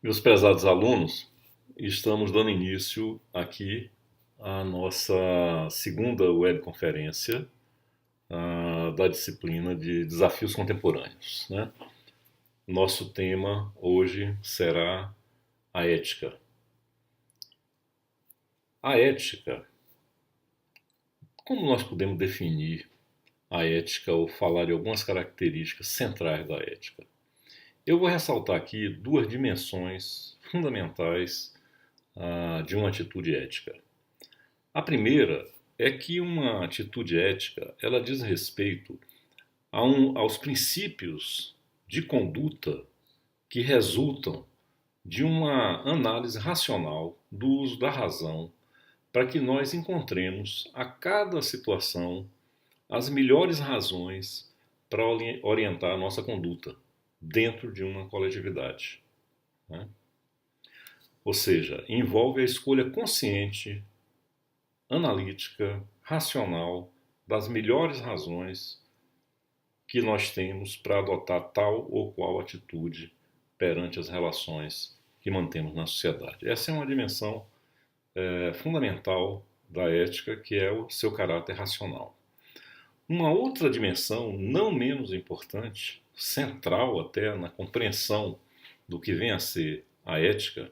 Meus prezados alunos, estamos dando início aqui à nossa segunda webconferência da disciplina de Desafios Contemporâneos, né? Nosso tema hoje será a ética. A ética, como nós podemos definir a ética ou falar de algumas características centrais da ética? Eu vou ressaltar aqui duas dimensões fundamentais de uma atitude ética. A primeira é que uma atitude ética, ela diz respeito aos princípios de conduta que resultam de uma análise racional do uso da razão para que nós encontremos a cada situação as melhores razões para orientar a nossa conduta dentro de uma coletividade, né? Ou seja, envolve a escolha consciente, analítica, racional das melhores razões que nós temos para adotar tal ou qual atitude perante as relações que mantemos na sociedade. Essa é uma dimensão fundamental da ética, que é o seu caráter racional. Uma outra dimensão, não menos importante, central até na compreensão do que vem a ser a ética,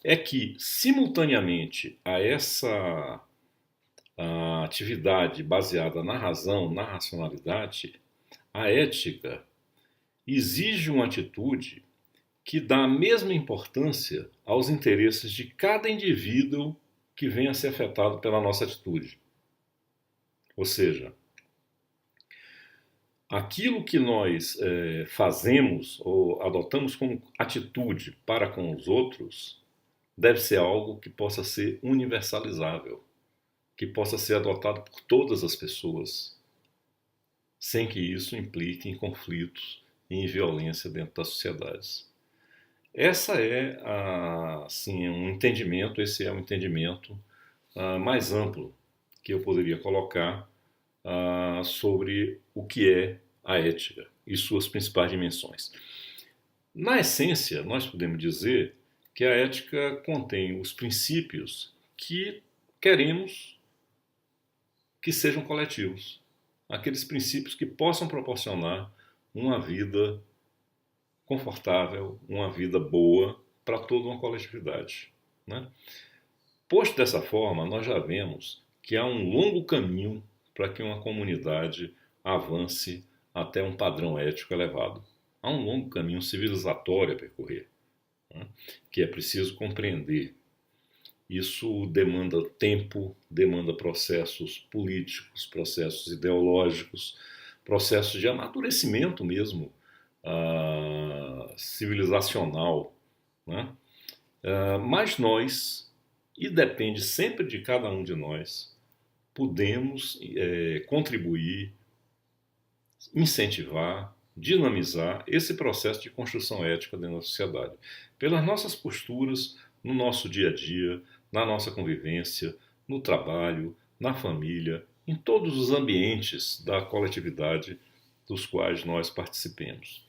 é que, simultaneamente a essa atividade baseada na razão, na racionalidade, a ética exige uma atitude que dá a mesma importância aos interesses de cada indivíduo que venha a ser afetado pela nossa atitude. Ou seja, aquilo que nós fazemos ou adotamos como atitude para com os outros deve ser algo que possa ser universalizável, que possa ser adotado por todas as pessoas, sem que isso implique em conflitos e em violência dentro das sociedades. Essa é, assim, um entendimento, esse é um entendimento mais amplo que eu poderia colocar sobre o que é a ética e suas principais dimensões. Na essência, nós podemos dizer que a ética contém os princípios que queremos que sejam coletivos, aqueles princípios que possam proporcionar uma vida confortável, uma vida boa para toda uma coletividade, né? Posto dessa forma, nós já vemos que há um longo caminho para que uma comunidade avance até um padrão ético elevado. Há um longo caminho civilizatório a percorrer, né, que é preciso compreender. Isso demanda tempo, demanda processos políticos, processos ideológicos, processos de amadurecimento mesmo, civilizacional, né? Mas nós, e depende sempre de cada um de nós, podemos contribuir, incentivar, dinamizar esse processo de construção ética dentro da sociedade. Pelas nossas posturas no nosso dia a dia, na nossa convivência, no trabalho, na família, em todos os ambientes da coletividade dos quais nós participemos.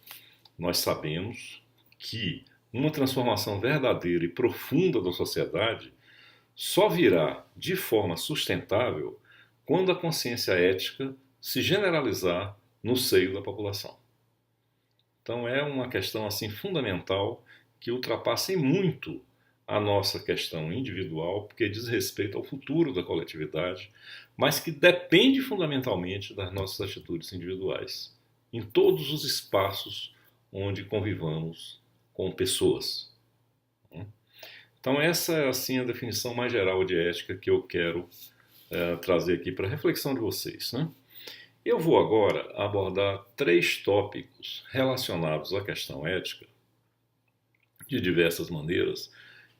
Nós sabemos que uma transformação verdadeira e profunda da sociedade só virá de forma sustentável quando a consciência ética se generalizar no seio da população. Então é uma questão assim fundamental que ultrapassa em muito a nossa questão individual, porque diz respeito ao futuro da coletividade, mas que depende fundamentalmente das nossas atitudes individuais, em todos os espaços onde convivamos com pessoas. Então essa é assim a definição mais geral de ética que eu quero trazer aqui para a reflexão de vocês, né? Eu vou agora abordar três tópicos relacionados à questão ética, de diversas maneiras,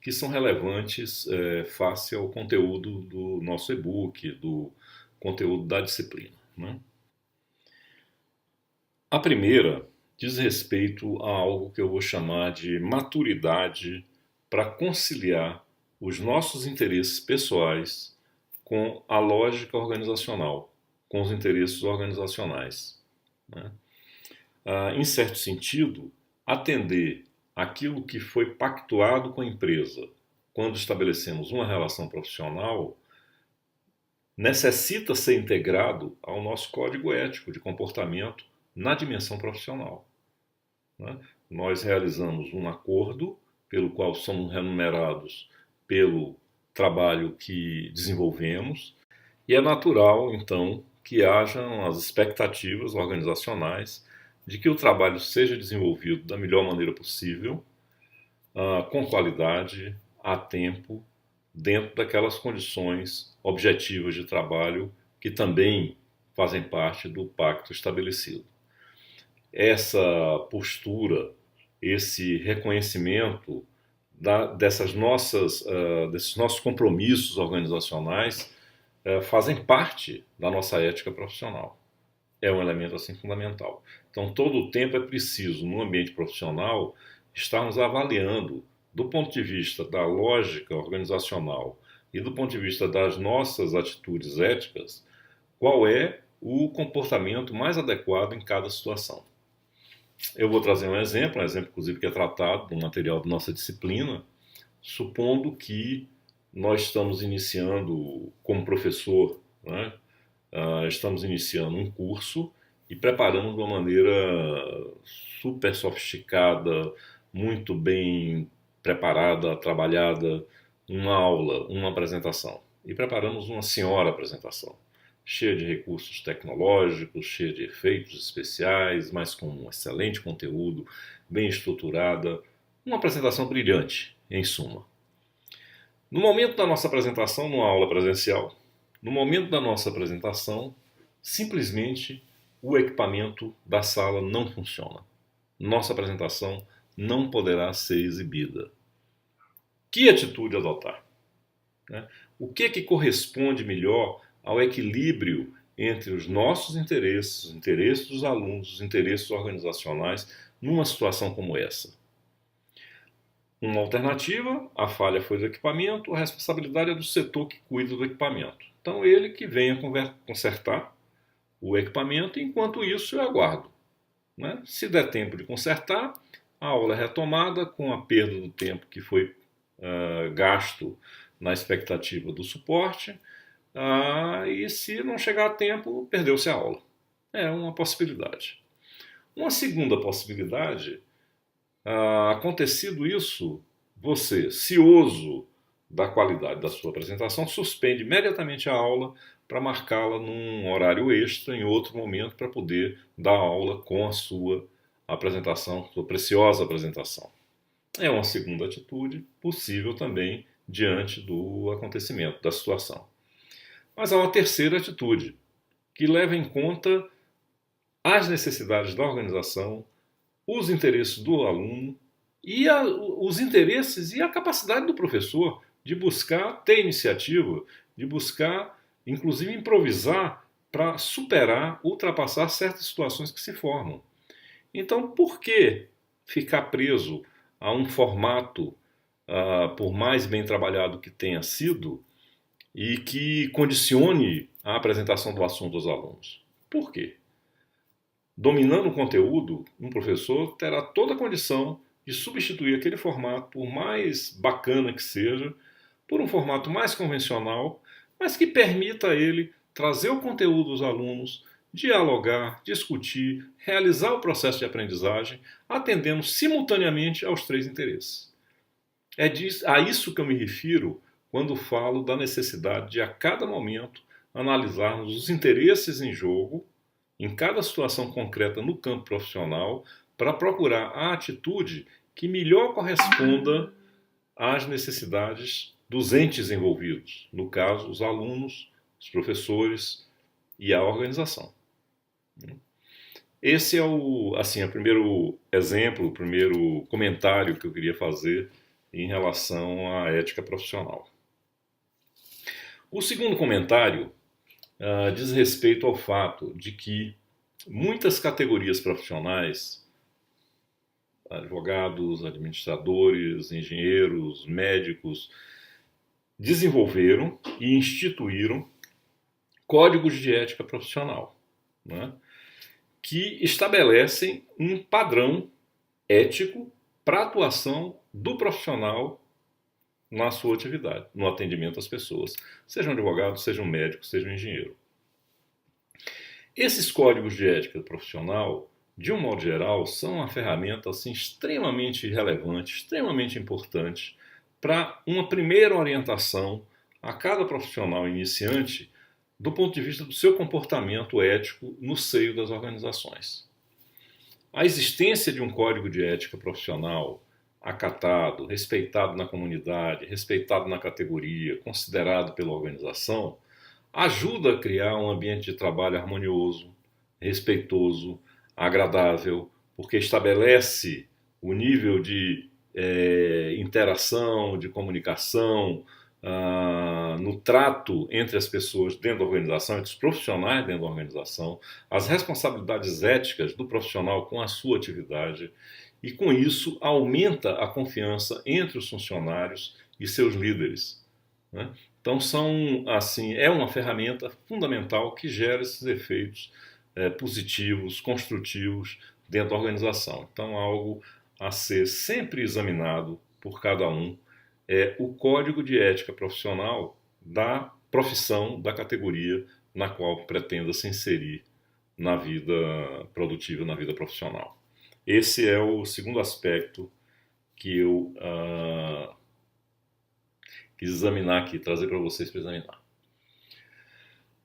que são relevantes face ao conteúdo do nosso e-book, do conteúdo da disciplina, né? A primeira diz respeito a algo que eu vou chamar de maturidade para conciliar os nossos interesses pessoais com a lógica organizacional, com os interesses organizacionais, né? Em certo sentido, atender aquilo que foi pactuado com a empresa quando estabelecemos uma relação profissional necessita ser integrado ao nosso código ético de comportamento na dimensão profissional, né? Nós realizamos um acordo pelo qual somos remunerados pelo trabalho que desenvolvemos e é natural, então, que hajam as expectativas organizacionais de que o trabalho seja desenvolvido da melhor maneira possível, com qualidade, a tempo, dentro daquelas condições objetivas de trabalho que também fazem parte do pacto estabelecido. Essa postura, esse reconhecimento desses nossos compromissos organizacionais fazem parte da nossa ética profissional. É um elemento assim fundamental. Então, todo o tempo é preciso, no ambiente profissional, estarmos avaliando, do ponto de vista da lógica organizacional e do ponto de vista das nossas atitudes éticas, qual é o comportamento mais adequado em cada situação. Eu vou trazer um exemplo inclusive que é tratado no material da nossa disciplina, supondo que nós estamos iniciando como professor, né? Estamos iniciando um curso e preparamos de uma maneira super sofisticada, muito bem preparada, trabalhada, uma aula, uma apresentação. E preparamos uma senhora apresentação, cheia de recursos tecnológicos, cheia de efeitos especiais, mas com um excelente conteúdo, bem estruturada, uma apresentação brilhante, em suma. No momento da nossa apresentação, numa aula presencial, no momento da nossa apresentação, simplesmente o equipamento da sala não funciona. Nossa apresentação não poderá ser exibida. Que atitude adotar? O que corresponde melhor ao equilíbrio entre os nossos interesses, os interesses dos alunos, os interesses organizacionais, numa situação como essa? Uma alternativa, a falha foi do equipamento, a responsabilidade é do setor que cuida do equipamento. Então, ele que venha consertar o equipamento, enquanto isso eu aguardo. Né? Se der tempo de consertar, a aula é retomada com a perda do tempo que foi gasto na expectativa do suporte, e se não chegar a tempo, perdeu-se a aula. É uma possibilidade. Uma segunda possibilidade, acontecido isso, você, cioso da qualidade da sua apresentação, suspende imediatamente a aula para marcá-la num horário extra, em outro momento, para poder dar aula com a sua apresentação, sua preciosa apresentação. É uma segunda atitude possível também diante do acontecimento, da situação. Mas há uma terceira atitude, que leva em conta as necessidades da organização, os interesses do aluno e os interesses e a capacidade do professor de buscar ter iniciativa, de buscar, inclusive, improvisar para superar, ultrapassar certas situações que se formam. Então, por que ficar preso a um formato, por mais bem trabalhado que tenha sido, e que condicione a apresentação do assunto aos alunos? Por quê? Dominando o conteúdo, um professor terá toda a condição de substituir aquele formato, por mais bacana que seja, por um formato mais convencional, mas que permita a ele trazer o conteúdo dos alunos, dialogar, discutir, realizar o processo de aprendizagem, atendendo simultaneamente aos três interesses. É a isso que eu me refiro quando falo da necessidade de, a cada momento, analisarmos os interesses em jogo, em cada situação concreta no campo profissional, para procurar a atitude que melhor corresponda às necessidades dos entes envolvidos, no caso, os alunos, os professores e a organização. Esse é o primeiro exemplo, o primeiro comentário que eu queria fazer em relação à ética profissional. O segundo comentário diz respeito ao fato de que muitas categorias profissionais, advogados, administradores, engenheiros, médicos, desenvolveram e instituíram códigos de ética profissional, né, que estabelecem um padrão ético para a atuação do profissional na sua atividade, no atendimento às pessoas, seja um advogado, seja um médico, seja um engenheiro. Esses códigos de ética profissional, de um modo geral, são uma ferramenta assim, extremamente relevante, extremamente importante para uma primeira orientação a cada profissional iniciante do ponto de vista do seu comportamento ético no seio das organizações. A existência de um código de ética profissional acatado, respeitado na comunidade, respeitado na categoria, considerado pela organização, ajuda a criar um ambiente de trabalho harmonioso, respeitoso, agradável, porque estabelece o nível de interação, de comunicação, no trato entre as pessoas dentro da organização, entre os profissionais dentro da organização, as responsabilidades éticas do profissional com a sua atividade, e com isso aumenta a confiança entre os funcionários e seus líderes, né? Então é uma ferramenta fundamental que gera esses efeitos positivos, construtivos dentro da organização. Então, algo a ser sempre examinado por cada um é o código de ética profissional da profissão, da categoria na qual pretenda se inserir na vida produtiva, na vida profissional. Esse é o segundo aspecto que eu quis examinar aqui, trazer para vocês para examinar.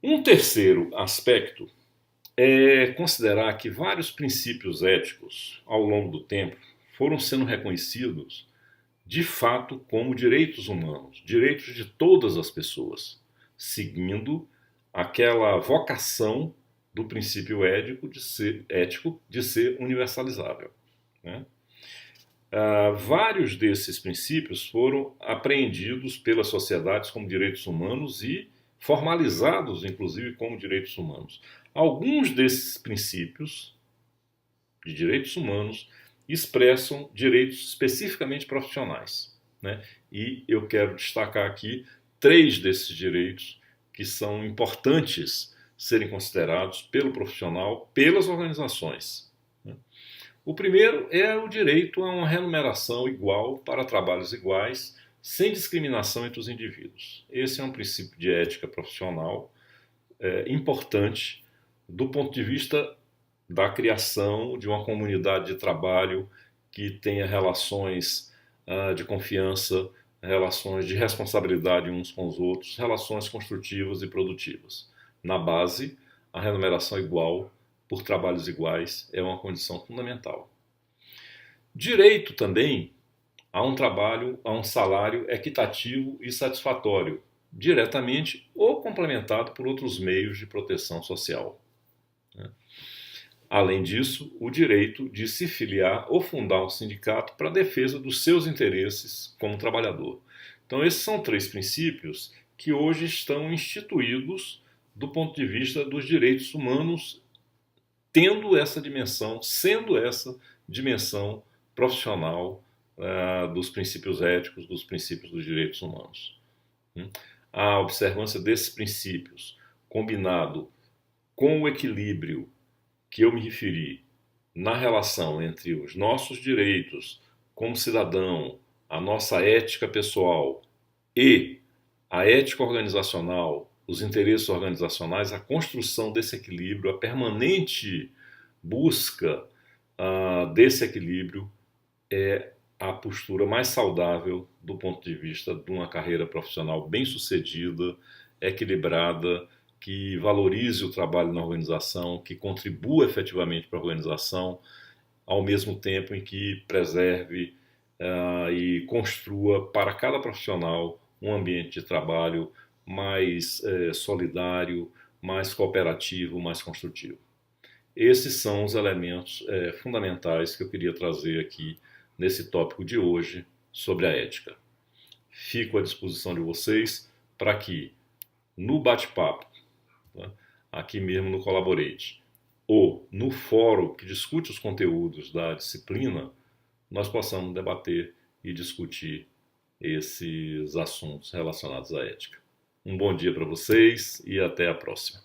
Um terceiro aspecto é considerar que vários princípios éticos, ao longo do tempo, foram sendo reconhecidos de fato como direitos humanos, direitos de todas as pessoas, seguindo aquela vocação do princípio ético de ser universalizável, né? Vários desses princípios foram apreendidos pelas sociedades como direitos humanos e formalizados, inclusive, como direitos humanos. Alguns desses princípios de direitos humanos expressam direitos especificamente profissionais, né? E eu quero destacar aqui 3 desses direitos que são importantes serem considerados pelo profissional, pelas organizações, né? O primeiro é o direito a uma remuneração igual para trabalhos iguais, sem discriminação entre os indivíduos. Esse é um princípio de ética profissional importante do ponto de vista da criação de uma comunidade de trabalho que tenha relações de confiança, relações de responsabilidade uns com os outros, relações construtivas e produtivas. Na base, a remuneração igual por trabalhos iguais é uma condição fundamental. Direito também a um trabalho, a um salário equitativo e satisfatório, diretamente ou complementado por outros meios de proteção social, né? Além disso, o direito de se filiar ou fundar um sindicato para a defesa dos seus interesses como trabalhador. Então, esses são 3 princípios que hoje estão instituídos do ponto de vista dos direitos humanos, tendo essa dimensão, sendo essa dimensão profissional dos princípios éticos, dos princípios dos direitos humanos. A observância desses princípios, combinado com o equilíbrio que eu me referi na relação entre os nossos direitos como cidadão, a nossa ética pessoal e a ética organizacional, os interesses organizacionais, a construção desse equilíbrio, a permanente busca desse equilíbrio é a postura mais saudável do ponto de vista de uma carreira profissional bem-sucedida, equilibrada, que valorize o trabalho na organização, que contribua efetivamente para a organização, ao mesmo tempo em que preserve e construa para cada profissional um ambiente de trabalho mais solidário, mais cooperativo, mais construtivo. Esses são os elementos fundamentais que eu queria trazer aqui nesse tópico de hoje sobre a ética. Fico à disposição de vocês para que no bate-papo, aqui mesmo no Collaborate, ou no fórum que discute os conteúdos da disciplina, nós possamos debater e discutir esses assuntos relacionados à ética. Um bom dia para vocês e até a próxima.